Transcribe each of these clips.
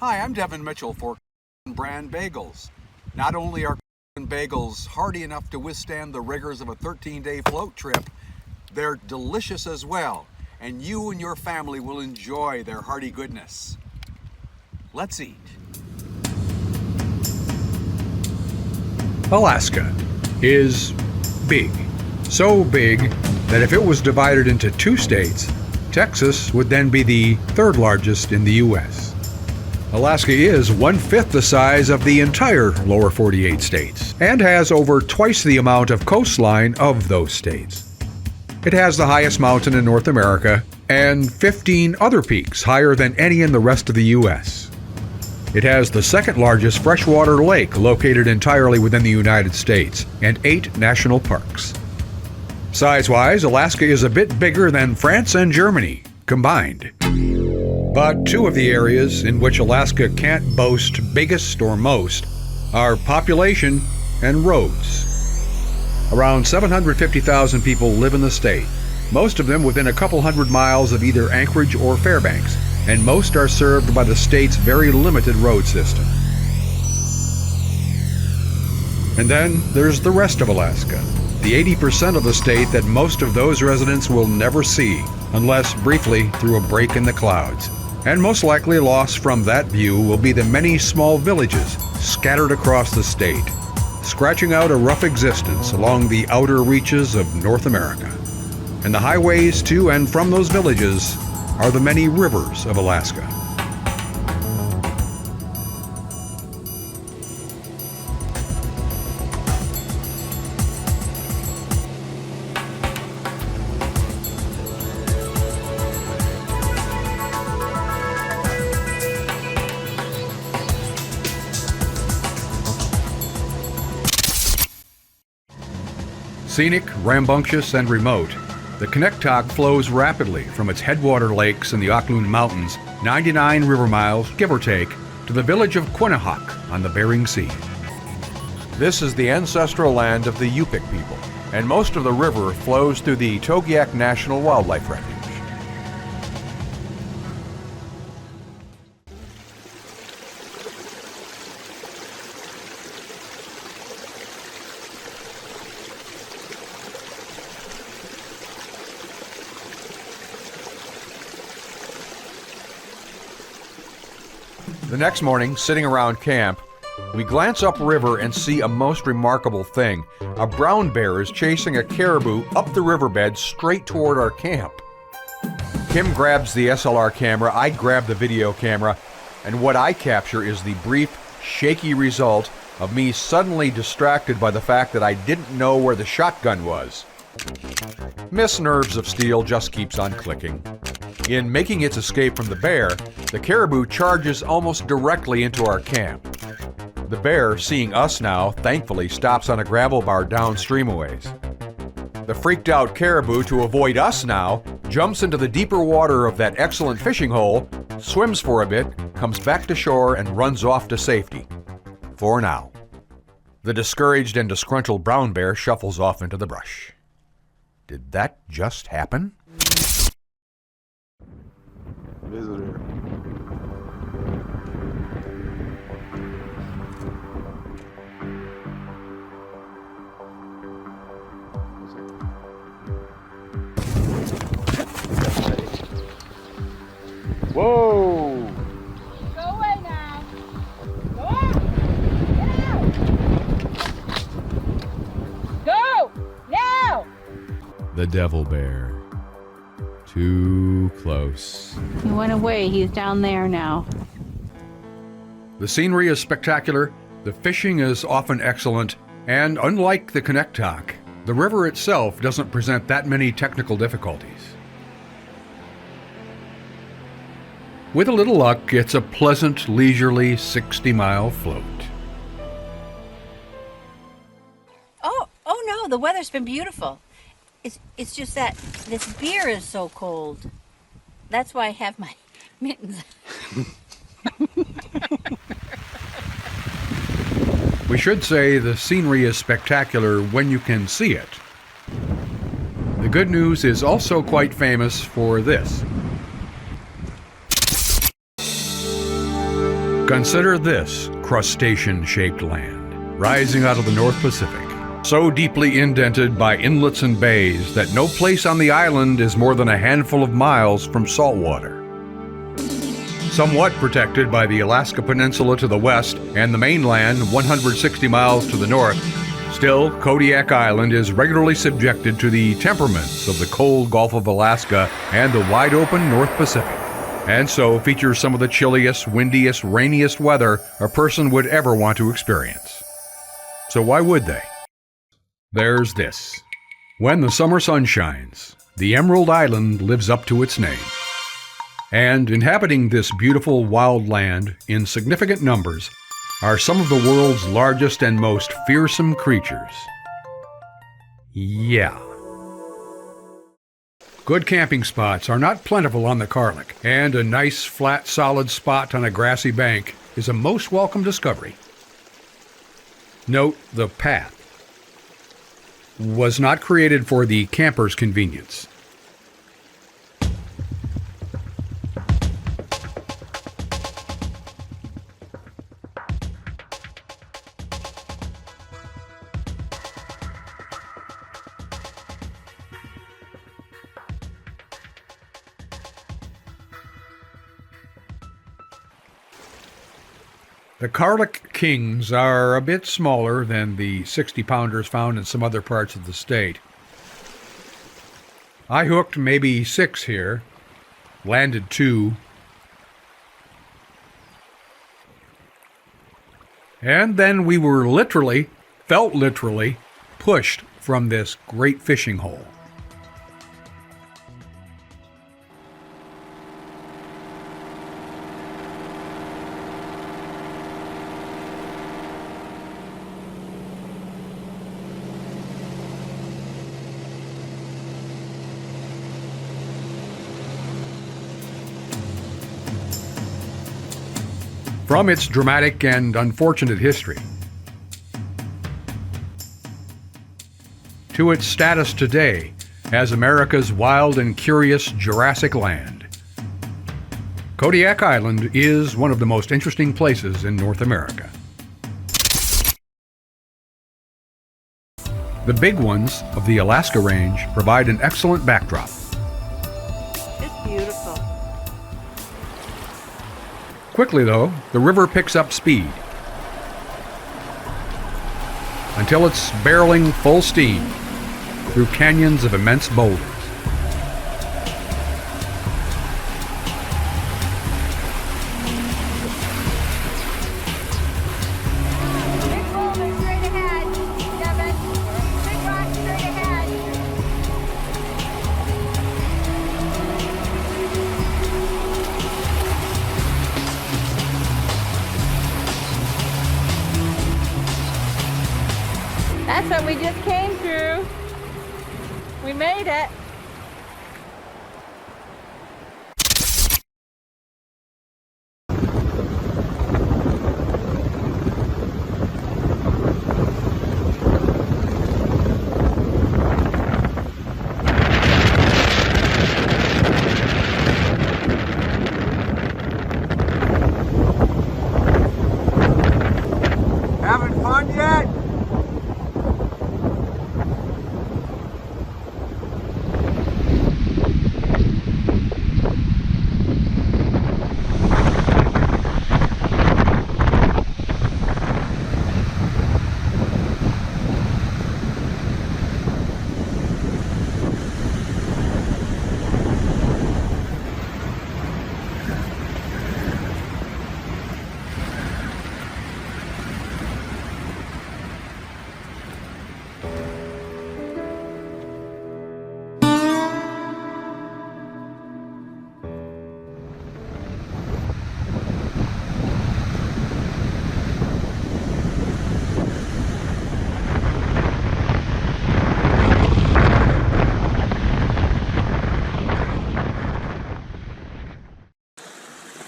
Hi, I'm Devin Mitchell for Brand Bagels. Not only are bagels hardy enough to withstand the rigors of a 13-day float trip, they're delicious as well, and you and your family will enjoy their hearty goodness. Let's eat. Alaska is big. So big that if it was divided into 2 states, Texas would then be the 3rd largest in the U.S. Alaska is 1/5 the size of the entire lower 48 states and has over twice the amount of coastline of those states. It has the highest mountain in North America and 15 other peaks higher than any in the rest of the U.S. It has the 2nd largest freshwater lake located entirely within the United States and 8 national parks. Size-wise, Alaska is a bit bigger than France and Germany combined. But 2 of the areas in which Alaska can't boast biggest or most are population and roads. Around 750,000 people live in the state, most of them within a couple hundred miles of either Anchorage or Fairbanks, and most are served by the state's very limited road system. And then there's the rest of Alaska, the 80% of the state that most of those residents will never see, unless briefly through a break in the clouds. And most likely lost from that view will be the many small villages scattered across the state, scratching out a rough existence along the outer reaches of North America. And the highways to and from those villages are the many rivers of Alaska. Scenic, rambunctious, and remote, the Kanektok flows rapidly from its headwater lakes in the Okhloon Mountains, 99 river miles, give or take, to the village of Quinahok on the Bering Sea. This is the ancestral land of the Yupik people, and most of the river flows through the Kodiak National Wildlife Refuge. The next morning, sitting around camp, we glance upriver and see a most remarkable thing. A brown bear is chasing a caribou up the riverbed straight toward our camp. Kim grabs the SLR camera, I grab the video camera, and what I capture is the brief, shaky result of me suddenly distracted by the fact that I didn't know where the shotgun was. Miss Nerves of Steel just keeps on clicking. In making its escape from the bear, the caribou charges almost directly into our camp. The bear, seeing us now, thankfully stops on a gravel bar downstream a ways. The freaked out caribou, to avoid us now, jumps into the deeper water of that excellent fishing hole, swims for a bit, comes back to shore, and runs off to safety. For now. The discouraged and disgruntled brown bear shuffles off into the brush. Did that just happen? Visitor. Whoa! Go away now. Go on. Get out. Go now. The devil bear. Too close. He went away. He's down there now. The scenery is spectacular, the fishing is often excellent, and unlike the Kanektok, the river itself doesn't present that many technical difficulties. With a little luck, it's a pleasant, leisurely 60-mile float. Oh no, the weather's been beautiful. It's just that this beer is so cold. That's why I have my mittens. We should say the scenery is spectacular when you can see it. The good news is also quite famous for this. Consider this crustacean-shaped land, rising out of the North Pacific, so deeply indented by inlets and bays that no place on the island is more than a handful of miles from saltwater. Somewhat protected by the Alaska Peninsula to the west and the mainland 160 miles to the north, still, Kodiak Island is regularly subjected to the temperaments of the cold Gulf of Alaska and the wide-open North Pacific, and so features some of the chilliest, windiest, rainiest weather a person would ever want to experience. So why would they? There's this. When the summer sun shines, the Emerald Island lives up to its name. And inhabiting this beautiful wild land in significant numbers are some of the world's largest and most fearsome creatures. Yeah. Good camping spots are not plentiful on the Karlik, and a nice, flat, solid spot on a grassy bank is a most welcome discovery. Note the path was not created for the camper's convenience. The Karlik Kings are a bit smaller than the 60-pounders found in some other parts of the state. I hooked maybe 6 here, landed 2, and then we were felt literally, pushed from this great fishing hole. From its dramatic and unfortunate history to its status today as America's wild and curious Jurassic land, Kodiak Island is one of the most interesting places in North America. The big ones of the Alaska Range provide an excellent backdrop. It's beautiful. Quickly, though, the river picks up speed until it's barreling full steam through canyons of immense boulders. Big boulder straight ahead, Devin. Big rock straight ahead. That's what we just came through. We made it. Having fun yet?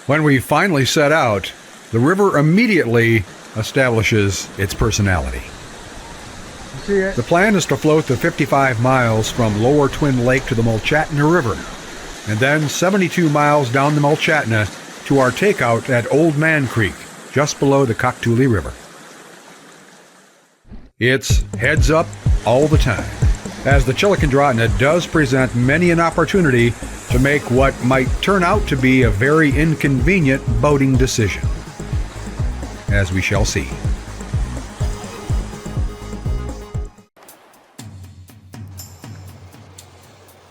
When we finally set out, the river immediately establishes its personality. The plan is to float the 55 miles from Lower Twin Lake to the Mulchatna River, and then 72 miles down the Mulchatna to our takeout at Old Man Creek, just below the Koktuli River. It's heads up all the time, as the Chilikandrotna does present many an opportunity to make what might turn out to be a very inconvenient boating decision, as we shall see.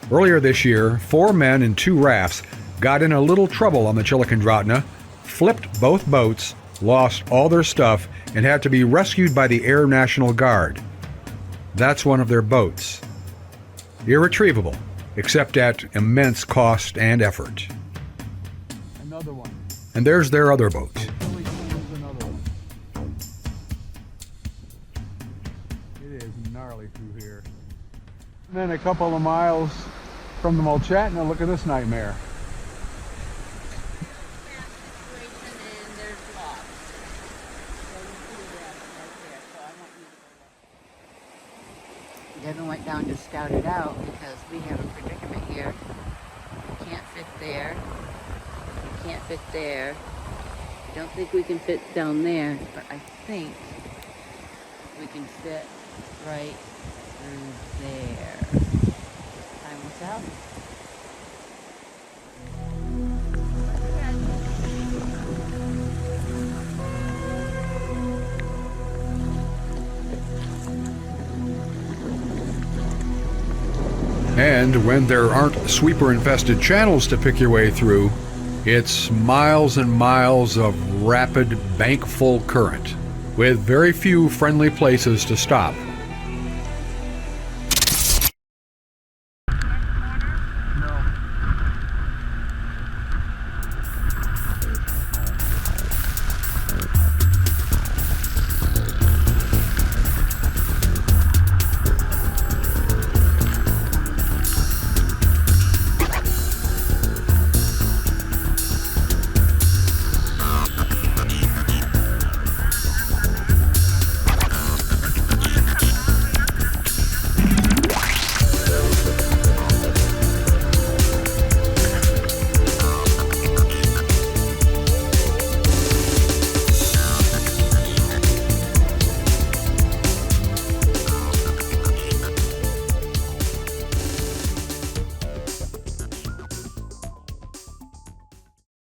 Earlier this year, 4 men in 2 rafts got in a little trouble on the Chilikandrotna, flipped both boats, lost all their stuff, and had to be rescued by the Air National Guard. That's one of their boats. Irretrievable, except at immense cost and effort. Another one. And there's their other boat. Another one. It is gnarly through here. And then a couple of miles from the Mulchatna, look at this nightmare. Devin went down to scout it out because we have a predicament here. We can't fit there. We can't fit there. I don't think we can fit down there, but I think we can fit right through there. Time will tell. And when there aren't sweeper-infested channels to pick your way through, it's miles and miles of rapid, bank-full current, with very few friendly places to stop.